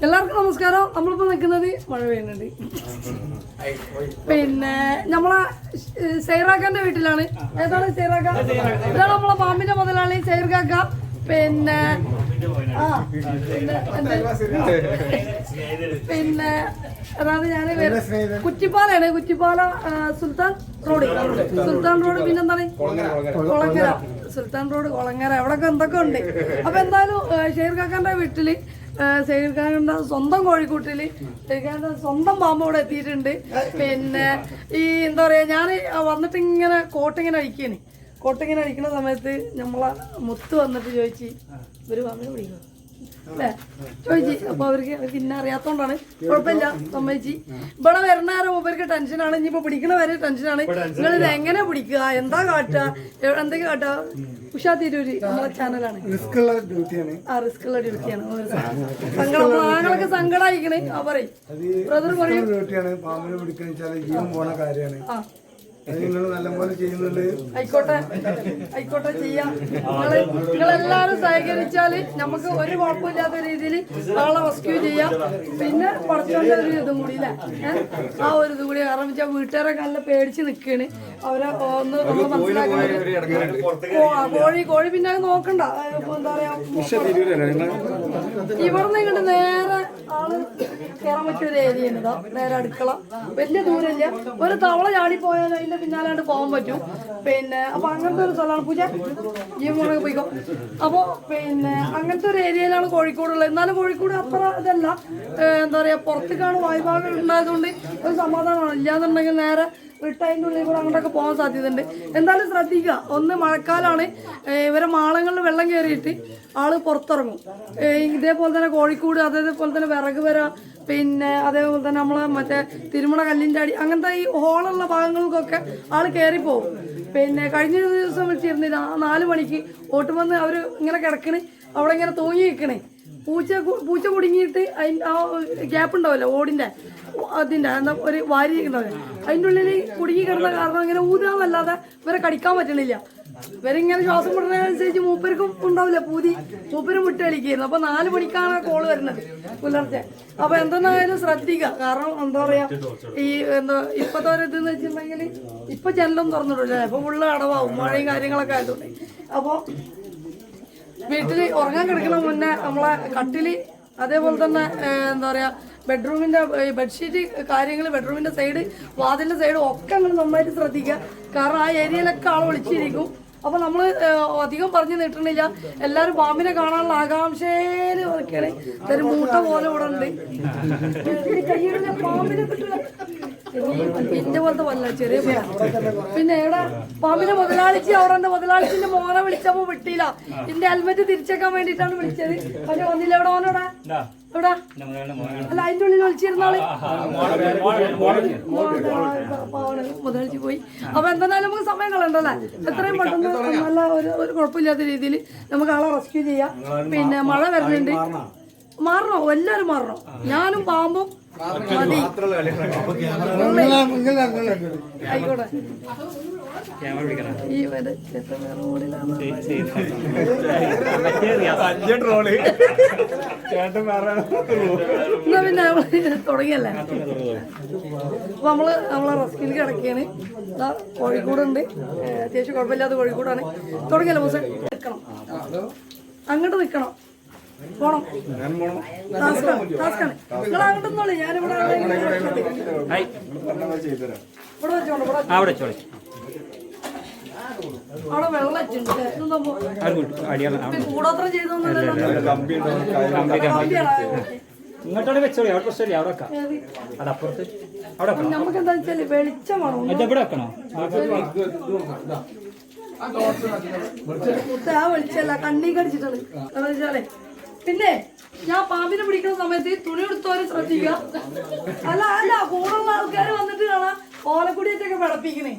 എല്ലാവർക്കും നമസ്കാരം. നമ്മളിപ്പോൾ നിൽക്കുന്നത് മഴ പെയ്യുന്നുണ്ട്. പിന്നെ നമ്മളെ സൈറാക്കാന്റെ വീട്ടിലാണ്. ഏതാണ് സൈറാക്ക? ഇതാണ് നമ്മളെ പാമ്പിന്റെ മുതലാളി സൈർക്കാക്ക. പിന്നെ പിന്നെ അതായത് ഞാന് കുറ്റിപ്പാലാണ്. കുറ്റിപ്പാല സുൽത്താൻ റോഡ്. പിന്നെന്താണ് കൊളങ്ങര. സുൽത്താൻ റോഡ് കൊളങ്ങര. എവിടൊക്കെ എന്തൊക്കെ ഉണ്ട്. അപ്പൊ എന്തായാലും ഷെയർക്കാക്കാന്റെ വീട്ടില് ഷെയർക്കാരന്റെ സ്വന്തം കോഴിക്കൂട്ടില് ഷെയർക്കാരന്റെ സ്വന്തം പാമ്പ് ഇവിടെ എത്തിയിട്ടുണ്ട്. പിന്നെ ഈ എന്താ പറയാ, ഞാൻ വന്നിട്ട് ഇങ്ങനെ കോട്ടിങ്ങനെ അടിക്കുന്ന സമയത്ത് നമ്മളെ മുത്ത് വന്നിട്ട് ചോദിച്ചു ഒരു പാമ്പിനെ പിടിക്കണം അല്ലേ ചോദിച്ചു. അപ്പൊ അവർക്ക് പിന്നെ അറിയാത്തോണ്ടാണ്. കുഴപ്പമില്ല, സമ്മതിച്ച്. ഇവിടെ വരുന്ന നേരം ഇവർക്ക് ടെൻഷനാണ്. ഇനിയിപ്പോ പിടിക്കണ വരെ ടെൻഷനാണ്. നിങ്ങൾ ഇത് എങ്ങനെ പിടിക്കുക, എന്താ കാട്ടുക, എന്തൊക്കെ കാട്ടുക. ഉഷാ തിരൂര് നമ്മളെ ചാനലാണ്. റിസ്ക് ഉള്ള ഡ്യൂട്ടിയാണ്. സങ്കടം ആങ്ങളൊക്കെ സങ്കടമായിക്കണേ. ആ പറയും ബ്രദർ പറയും പാമ്പിനെ പിടിക്കുന്ന ജീവൻ പോണ കാര്യമാണ്. നിങ്ങൾ നല്ലപോലെ ചെയ്യുന്നുണ്ട്. ആയിക്കോട്ടെ ചെയ്യാം. നിങ്ങളെല്ലാരും സഹകരിച്ചാല് നമുക്ക് ഒരു കുഴപ്പമില്ലാത്ത രീതിയിൽ ആളെ റെസ്ക്യൂ ചെയ്യാം. പിന്നെ കുറച്ചുകൊണ്ട് ഒരു ഇതും കൂടി അല്ലേ, ആ ഒരു ഇതും കൂടി. കാരണം വെച്ചാൽ വീട്ടുകാരൊക്കെ നല്ല പേടിച്ച് നിൽക്കുകയാണ്. അവരെ ഒന്ന് നമ്മൾ മനസ്സിലാക്കുന്നത് കോഴി പിന്നെ നോക്കണ്ട. എന്താ പറയാ, ഇവിടുന്ന് ഇങ്ങോട്ട് നേരെ ആള് കയറാൻ പറ്റിയൊരു ഏരിയ ഉണ്ട്. നേരെ അടുക്കള. വലിയ ദൂരമില്ല. ഒരു തവള ചാടിപ്പോയാൽ അതിന്റെ പിന്നാലാണ്ട് പോകാൻ പറ്റും. പിന്നെ അപ്പൊ അങ്ങനത്തെ ഒരു സ്ഥലമാണ്. പൂജ ജീവനൊക്കെ പോയിക്കോ. അപ്പൊ പിന്നെ അങ്ങനത്തെ ഒരു ഏരിയയിലാണ് കോഴിക്കോടുള്ളത്. എന്നാലും കോഴിക്കോട് അത്ര ഇതല്ല. എന്താ പറയാ, പുറത്തേക്കാണ് വായുഭാഗം ഉണ്ടായതുകൊണ്ട് ഒരു സമാധാനമാണ്. ഇല്ലാന്നുണ്ടെങ്കിൽ നേരെ റിട്ടയറിന്റെ ഉള്ളിൽ കൂടെ അങ്ങോട്ടൊക്കെ പോകാൻ സാധ്യതയുണ്ട്. എന്തായാലും ശ്രദ്ധിക്കുക. ഒന്ന് മഴക്കാലമാണ്. ഇവരെ മാളങ്ങളിൽ വെള്ളം കയറിയിട്ട് ആള് പുറത്തിറങ്ങും. ഇതേപോലെ തന്നെ കോഴിക്കോട്, അതേപോലെ തന്നെ വിറക് വര, പിന്നെ അതേപോലെ തന്നെ നമ്മളെ മറ്റേ തിരുമണ കല്ലിൻ്റെ അടി, അങ്ങനത്തെ ഈ ഹോളുള്ള ഭാഗങ്ങൾക്കൊക്കെ ആള് കയറിപ്പോവും. പിന്നെ കഴിഞ്ഞ ദിവസം വിളിച്ചിരുന്നില്ല, 4 മണിക്ക് ഓട്ട് വന്ന് അവർ ഇങ്ങനെ കിടക്കണ്, അവിടെ ഇങ്ങനെ തൂങ്ങി നിൽക്കണേ. പൂച്ച കുടുങ്ങിയിട്ട് ആ ഗ്യാപ്പ് ഉണ്ടാവില്ല ഓടിൻ്റെ, അതിൻ്റെ എന്താ ഒരു വാരി ഉണ്ടാവില്ല, അതിൻ്റെ ഉള്ളിൽ കുടുങ്ങി കിടന്ന കാരണം ഇങ്ങനെ ഊതാന്നല്ലാതെ ഇവരെ കടിക്കാൻ പറ്റണില്ല. ഇവരിങ്ങനെ ശ്വാസം വിടുന്നതിനനുസരിച്ച് മൂപ്പർക്കും ഉണ്ടാവില്ല പൂതി. മൂപ്പരും വിട്ട് കളിക്കായിരുന്നു. അപ്പൊ 4 മണിക്കാണ് കോള് വരുന്നത് പുലർച്ചെ. അപ്പൊ എന്തെന്നായാലും ശ്രദ്ധിക്കുക. കാരണം എന്താ പറയാ, ഈ എന്താ ഇപ്പത്തെ ഒരു ഇതെന്ന് വെച്ചിട്ടുണ്ടെങ്കിൽ ഇപ്പൊ ജനലൊന്നും തുറന്നിട്ടില്ല. ഇപ്പൊ ഫുള്ള് അടവാകും, മഴയും കാര്യങ്ങളൊക്കെ ആയതുകൊണ്ട്. അപ്പൊ വീട്ടില് ഉറങ്ങാൻ കിടക്കണ മുന്നേ നമ്മളെ കട്ടില്, അതേപോലെ തന്നെ എന്താ പറയാ ബെഡ്റൂമിന്റെ ബെഡ്ഷീറ്റ് കാര്യങ്ങൾ, ബെഡ്റൂമിന്റെ സൈഡ്, വാതിലിന്റെ സൈഡ് ഒക്കെ അങ്ങനെ നന്നായിട്ട് ശ്രദ്ധിക്കുക. കാരണം ആ ഏരിയയിലൊക്കെ ആൾ വിളിച്ചിരിക്കും. അപ്പൊ നമ്മള് അധികം പറഞ്ഞു നിട്ടിട്ടില്ല. എല്ലാരും പാമ്പിനെ കാണാനുള്ള ആകാംക്ഷയില് നോക്കിയാണ്. ഒരു മൂട്ട പോലെ ഇവിടെ ഉണ്ട്. കയ്യിലെ പാമ്പിനെ കിട്ടില്ല, എന്റെ പോലത്തെ വല്ല ചെറിയ. പിന്നെ എവിടെ പാമ്പിന്റെ മുതലാളിച്ച്, അവരുടെ മുതലാളിച്ചിന്റെ മോനെ വിളിച്ചപ്പോ വിട്ടില്ല. എന്റെ ഹെൽമെറ്റ് തിരിച്ചേക്കാൻ വേണ്ടിട്ടാണ് വിളിച്ചത്. പക്ഷെ വന്നില്ല. എവിടെ മോനോടാ എവിടെ? അല്ല, അതിന്റെ ഉള്ളിൽ വിളിച്ചിരുന്നാള് മുതലാളിച്ച് പോയി. അപ്പൊ എന്തായാലും നമുക്ക് സമയം കളയണ്ടല്ലേ. എത്രയും പെട്ടെന്ന് നല്ല ഒരു കുഴപ്പമില്ലാത്ത രീതിയിൽ നമുക്ക് ആളെ റെസ്ക്യൂ ചെയ്യാം. പിന്നെ മഴ വരുന്നുണ്ട്. മാറണോ? എല്ലാരും മാറണോ? ഞാനും പാമ്പും മതി. ആയിക്കോട്ടെ. ഈ റോഡിലാണ് പിന്നെ തുടങ്ങിയല്ലേ. അപ്പൊ നമ്മളെ റെസ്ക്യൂല് കിടക്കുകയാണ്. കോഴിക്കോടുണ്ട്. അത്യാവശ്യം കുഴപ്പമില്ലാത്ത കോഴിക്കോടാണ്. തുടങ്ങിയല്ലേ ബോസ്? നിൽക്കണം, അങ്ങോട്ട് നിൽക്കണം, പോണം. ടാസ്കാണ്. നിങ്ങൾ അങ്ങോട്ടൊന്നോളി. ഞാനിവിടെ അവിടെ വെള്ളം കൂടോത്രം ചെയ്തോന്നല്ലോ. ഇങ്ങോട്ടോടെ വെച്ചോളി. അവിടെ പ്രശ്നമില്ല. അവിടെ വെക്കാം. അതപ്പുറത്ത് അവിടെ നമുക്ക് എന്താ വെച്ചാല് വെളിച്ചമാണോ ഇവിടെ വെക്കണോ? ആ വെളിച്ചല്ല, കണ്ണീ കടിച്ചിട്ടാണ്. എന്താ വെച്ചാലേ, പിന്നെ ഞാൻ പാമ്പിനെ പിടിക്കുന്ന സമയത്ത് തുണി എടുത്തോരെ ശ്രദ്ധിക്കുക. അല്ല കൂടുള്ള ആൾക്കാർ വന്നിട്ട് കാണാം ഓലക്കുടിയൊക്കെ വിളപ്പിക്കണേ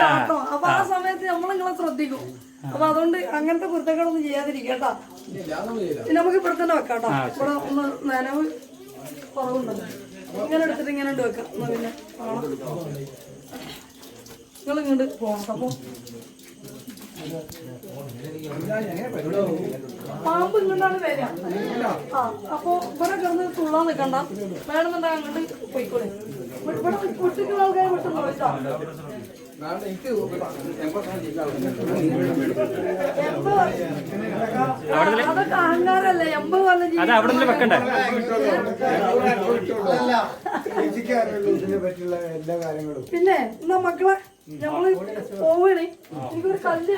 ചാട്ടോ. അപ്പൊ ആ സമയത്ത് നമ്മളിങ്ങനെ ശ്രദ്ധിക്കും. അപ്പൊ അതുകൊണ്ട് അങ്ങനത്തെ കുരുത്തങ്ങളൊന്നും ചെയ്യാതിരിക്കുക കേട്ടോ. നമുക്ക് ഇവിടെ തന്നെ വെക്കാം കേട്ടോ. ഇവിടെ ഒന്ന് നനവ് കുറവുണ്ടല്ലോ. ഇങ്ങനെ എടുത്തിട്ട് ഇങ്ങനെ ഉണ്ട് വെക്കാം. എന്നാ പിന്നെ നിങ്ങൾ ഇങ്ങോട്ട് പോകണം. അപ്പൊ പാമ്പ് ഇങ്ങോട്ടാണ് വരിക. ആ അപ്പൊ ഇവിടെ കിടന്ന് തുള്ളാൻ നിൽക്കണ്ട, വേണമെന്നുണ്ടെങ്കിൽ അങ്ങോട്ട് പോയിക്കോളെ. ഇവിടെ കുട്ടിക്കുള്ള ആൾക്കാരെ വിട്ടുണ്ടോ? അതൊക്കെ അഹങ്കാരല്ലേ? 80 കൊല്ലം അത് അവിടെ നിന്ന് വെക്കണ്ടേ? പറ്റിയുള്ള എല്ലാ കാര്യങ്ങളും. പിന്നെ എന്നാ മക്കളെ ഞമ്മള് പോവണേ. എനിക്കൊരു കല്ല്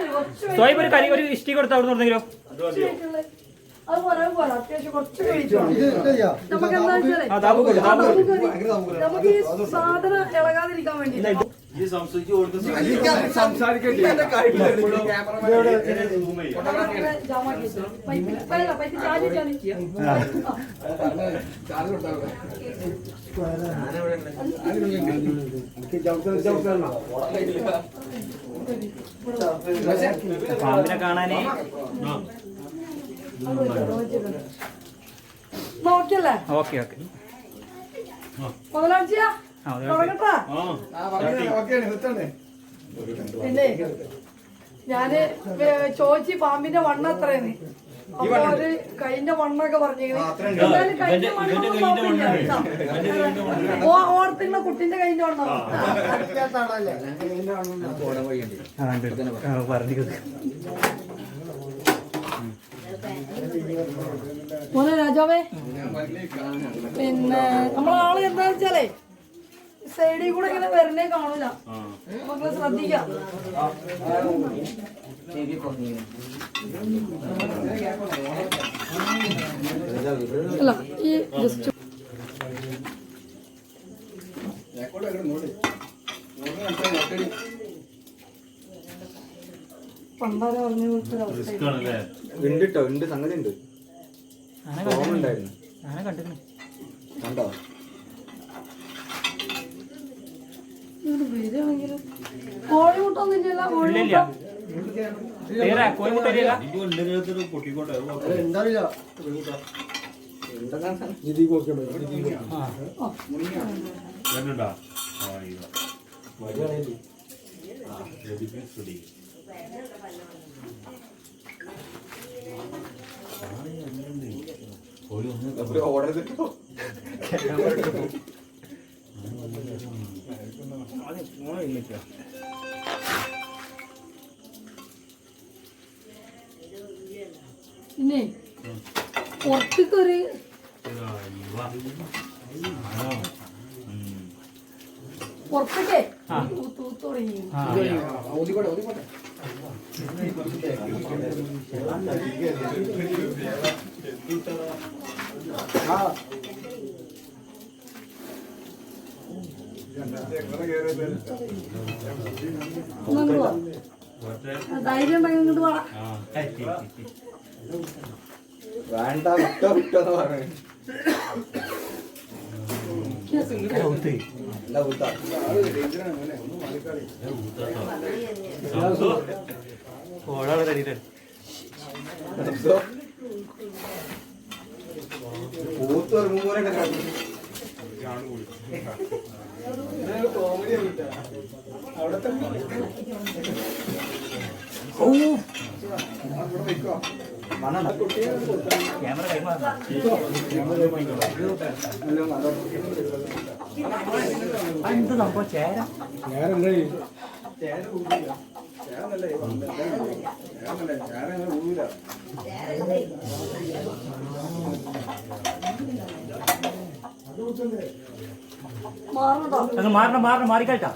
സ്വയം ഒരു ഇഷ്ടി കൊടുത്ത് അവിടെ നിന്നെങ്കിലോ? അത് പോലെ അത്യാവശ്യം കുറച്ച് കഴിച്ചു. നമുക്ക് എന്താ വെച്ചാലേ നമുക്ക് ഈ സാധനം ഇളകാതിരിക്കാൻ വേണ്ടി പാമ്പിനെ കാണാനേ നോക്കിയല്ലേ? Okay okay മുതലാഴ്ചയാ തുടങ്ങട്ടാ. പിന്നെ ഞാന് ചോദിച്ചു പാമ്പിന്റെ വണ്ണം എത്രയാണ്. അപ്പൊ ഒരു കൈന്റെ വണ്ണൊക്കെ പറഞ്ഞിരിക്കുന്നു. ഓർത്തിങ്ങള കുട്ടിന്റെ കൈന്റെ വണ്ണം മോനെ രാജാവേ. പിന്നെ നമ്മളാള് എന്താ വെച്ചാലേ സൈഡിൽ കൂടെ ഇങ്ങനെ വരണേ കാണൂല. മക്കളെ ശ്രദ്ധിക്കാം. അല്ല ഈ ജസ്റ്റ് പണ്ടാരെ പറഞ്ഞു കൊടുത്തൊരവസ്ഥ ഉണ്ട് കേട്ടോ, ഉണ്ട്, സംഗതി ഉണ്ട്. കണ്ടോ വരികയാണെങ്കിലും കോഴിമുട്ടൊന്നും ഇല്ലല്ലോ. കോഴിമുട്ട ഓർഡർ കിട്ടോ? പിന്നെ പുറത്തേക്കൊരു പുറത്തേക്കേ തൂത്ത് തുടങ്ങി. ധൈര്യം ഉണ്ടെങ്കിൽ ഇങ്ങോട്ട് വേണം. വേണ്ട, വിട്ടോ വിട്ടോന്ന് പറഞ്ഞു. പൂത്ത് പോലെ എന്ത് സംഭവം ചേര മാറണം മാറിക്കഴിട്ടാ.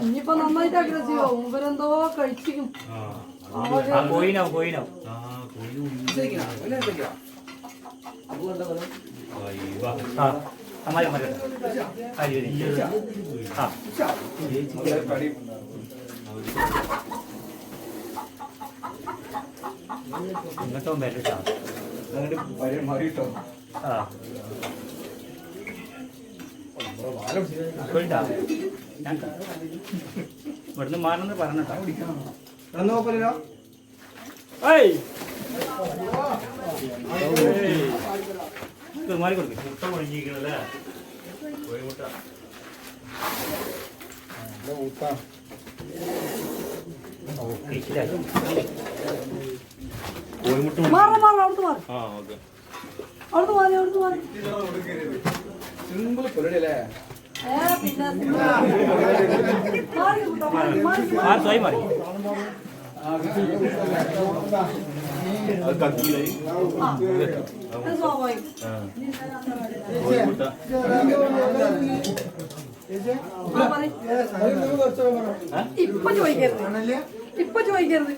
ഇനിയിപ്പോ നന്നായിട്ട് അഗ്രസീവ് ആവും. ഇവരെന്തോ കഴിച്ചിരിക്കും. കോയിനാവും ഇങ്ങോട്ടും വരട്ടാ. മാറിട്ടോ. ഇവിടുന്ന് മാറണമെന്ന് പറഞ്ഞിട്ടാ. നോക്കല്ലോ. മാറി കൊടുക്കും. മുട്ട പൊഴിഞ്ഞിരിക്കണല്ലേ കോഴിമുട്ട. മാറാം മാറാം അവിടുന്ന് മാറി അവിടുന്ന് മാറി പിന്നെ മാറി കൂട്ടാ, മാറി മാറി മാറി സ്വാഭാവികം. ഇപ്പൊ ചോദിക്കരുത്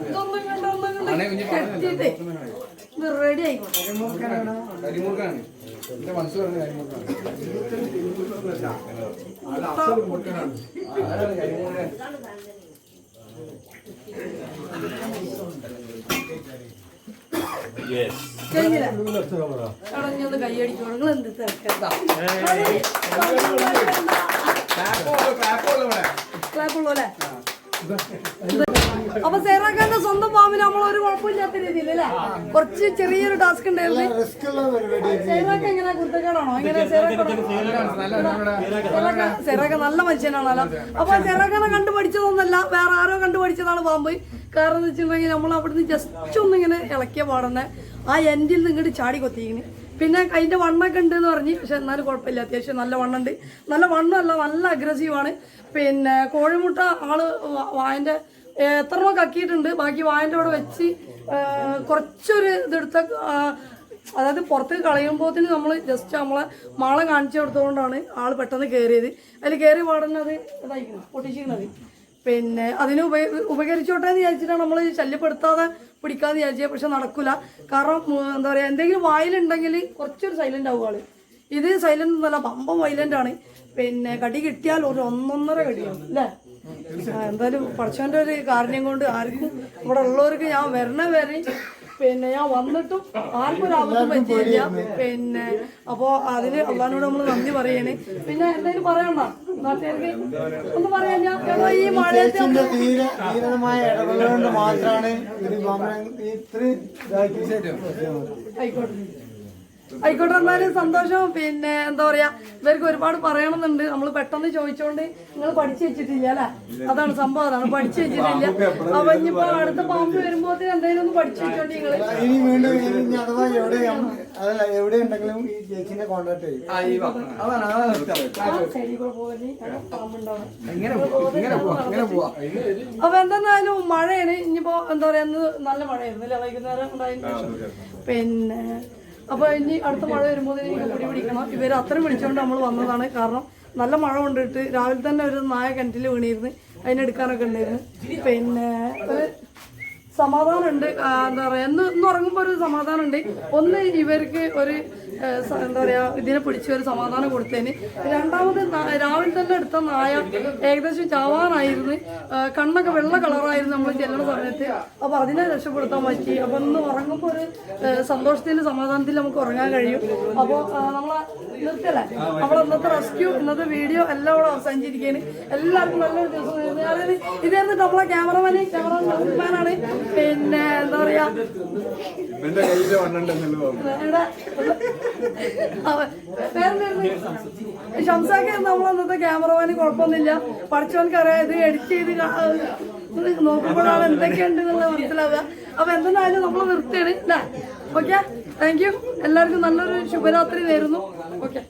ഇതൊന്നും കണ്ട കെട്ടിട്ടേ ഇത് റെഡി ആയിക്കോട്ടെ. കൈയടിക്കോ നിങ്ങൾ എന്ത് തിരക്കാ അപ്പൊ സേറാക്കാന്റെ സ്വന്തം ഫാമിൽ നമ്മളൊരു കുഴപ്പമില്ലാത്ത രീതിയിൽ അല്ലേ കുറച്ച് ചെറിയൊരു ടാസ്ക് ഉണ്ടായിരുന്നു. സേറാക്ക എങ്ങനെ കുർത്തക്കേടാണോ എങ്ങനെ? സേറാക്ക നല്ല മനുഷ്യനാണല്ലോ. അപ്പൊ സേറാക്കാനെ കണ്ടു പഠിച്ചതൊന്നല്ല, വേറെ ആരോ കണ്ടു പഠിച്ചതാണ് പാമ്പ്. കാരണം എന്ന് വെച്ചിട്ടുണ്ടെങ്കിൽ നമ്മൾ അവിടുന്ന് ജസ്റ്റ് ഒന്നിങ്ങനെ ഇളക്കിയ പാടുന്നെ ആ എൻഡിൽ നിന്ന് ഇങ്ങോട്ട് ചാടി കൊത്തിയിന്. പിന്നെ അതിന്റെ വണ്ണൊക്കെ ഉണ്ട് എന്ന് പറഞ്ഞ്, പക്ഷെ എന്നാലും കുഴപ്പമില്ല, അത്യാവശ്യം നല്ല വണ്ണുണ്ട്. നല്ല വണ്ണമല്ല, നല്ല അഗ്രസീവാണ്. പിന്നെ കോഴിമുട്ട ആള് വായന്റെ എത്രയോ കക്കിയിട്ടുണ്ട്, ബാക്കി വായന്റെ അവിടെ വെച്ച് കുറച്ചൊരു ഇതെടുത്ത, അതായത് പുറത്തേക്ക് കളയുമ്പോഴത്തേന് നമ്മൾ ജസ്റ്റ് നമ്മളെ മാളം കാണിച്ചു കൊടുത്തുകൊണ്ടാണ് ആൾ പെട്ടെന്ന് കയറിയത്. അതിൽ കയറി പാടുന്നത് അത് ഇതായിരിക്കണം പൊട്ടിച്ചിരിക്കുന്നത്. പിന്നെ അതിന് ഉപകരിച്ചോട്ടെ എന്ന് വിചാരിച്ചിട്ടാണ് നമ്മൾ ശല്യപ്പെടുത്താതെ പിടിക്കാന്ന് വിചാരിച്ചത്. പക്ഷെ നടക്കൂല. കാരണം എന്താ പറയുക, എന്തെങ്കിലും വായിലുണ്ടെങ്കിൽ കുറച്ചൊരു സൈലന്റ് ആവും ആള്. ഇത് സൈലന്റ് ഒന്നല്ല, പമ്പം വൈലന്റ് ആണ്. പിന്നെ കടി കിട്ടിയാൽ ഒരു 1.5 കടിയാണ് അല്ലേ? എന്തായാലും പഠിച്ചവന്റെ ഒരു കാര്യം കൊണ്ട് ആർക്കും ഇവിടെ ഉള്ളവർക്ക് ഞാൻ വരണ വരെ പിന്നെ ഞാൻ വന്നിട്ടും ആർക്കും ഒരു അബദ്ധം പറ്റിയില്ല. പിന്നെ അപ്പോ അതിന് അള്ളാഹിനോട് നമ്മൾ നന്ദി പറയണേ. പിന്നെ എന്തെങ്കിലും പറയണ്ട നാട്ടുകാർക്ക് ഒന്ന് പറയാൻ ഞാൻ ഈ മഴയത്ത് ആയിക്കോട്ടെ എന്നാലും സന്തോഷം. പിന്നെ എന്താ പറയാ, ഇവർക്ക് ഒരുപാട് പറയണമെന്നുണ്ട്. നമ്മൾ പെട്ടെന്ന് ചോദിച്ചോണ്ട് നിങ്ങൾ പഠിച്ചു വെച്ചിട്ടില്ല അല്ലെ? അതാണ് സംഭവം, അതാണ് പഠിച്ചു വെച്ചിട്ടില്ല. അപ്പൊ ഇനിയിപ്പോ അടുത്ത പാമ്പ് വരുമ്പോ എന്തെങ്കിലും ഒന്ന് പഠിച്ചു വെച്ചോണ്ട് നിങ്ങള് എവിടെ ഉണ്ടെങ്കിലും ഈ ചേച്ചിനെ കോൺടാക്ട് ചെയ്യും. അപ്പൊ എന്തെന്നാലും മഴയാണ്. ഇനിയിപ്പോ എന്താ പറയാ, ഇന്ന് നല്ല മഴയായിരുന്നു അല്ലെ? വൈകുന്നേരം ഉണ്ടായിരുന്നു. പിന്നെ അപ്പൊ ഇനി അടുത്ത മഴ വരുമ്പോൾ പൊടി പിടിക്കണം. ഇവർ അത്രയും വിളിച്ചുകൊണ്ട് നമ്മൾ വന്നതാണ്. കാരണം നല്ല മഴ കൊണ്ടിട്ട് രാവിലെ തന്നെ ഒരു നായ കിണറ്റിൽ വീണിരുന്നു, അതിനെടുക്കാനൊക്കെ ഉണ്ടായിരുന്നു. പിന്നെ ഒരു സമാധാനമുണ്ട്. എന്താ പറയാ, ഇന്ന് ഉറങ്ങുമ്പോൾ ഒരു സമാധാനമുണ്ട്. ഒന്ന് ഇവർക്ക് ഒരു എന്താ പറയാ, ഇതിനെ പിടിച്ച് ഒരു സമാധാനം കൊടുത്തതിന്. രണ്ടാമത് രാവിലെ തന്നെ എടുത്ത നായ ഏകദേശം ചാവാനായിരുന്നു. കണ്ണൊക്കെ വെള്ള കളറായിരുന്നു നമ്മൾ ചെല്ലുന്ന സമയത്ത്. അപ്പൊ അതിനെ രക്ഷപ്പെടുത്താൻ പറ്റി. അപ്പൊ ഇന്ന് ഉറങ്ങുമ്പോൾ ഒരു സന്തോഷത്തിൽ സമാധാനത്തിൽ നമുക്ക് ഉറങ്ങാൻ കഴിയും. അപ്പോൾ നമ്മളെ നിർത്തല്ലേ, നമ്മളെ ഇന്നത്തെ റെസ്ക്യൂ, ഇന്നത്തെ വീഡിയോ എല്ലാം കൂടെ അവസാനിച്ചിരിക്കുകയാണ്. എല്ലാവർക്കും നല്ലൊരു ദിവസം. ഇതായിരുന്നു നമ്മളെ ക്യാമറമാനാണ്. പിന്നെ എന്താ പറയാ, ഷംസാക്ക് നമ്മൾ അന്നത്തെ ക്യാമറമാന് കുഴപ്പമൊന്നുമില്ല. പഠിച്ചവനക്ക് അറിയാം, ഇത് എഡിറ്റ് ചെയ്ത് നോക്കുമ്പോഴാണ് എന്തൊക്കെയുണ്ട് എന്നുള്ളത് മനസ്സിലാവുക. അപ്പൊ എന്തായാലും നമ്മൾ നിർത്തിയാണ് അല്ലേ? Okay, thank you. എല്ലാവർക്കും നല്ലൊരു ശുഭരാത്രി നേരുന്നു. ഓക്കെ.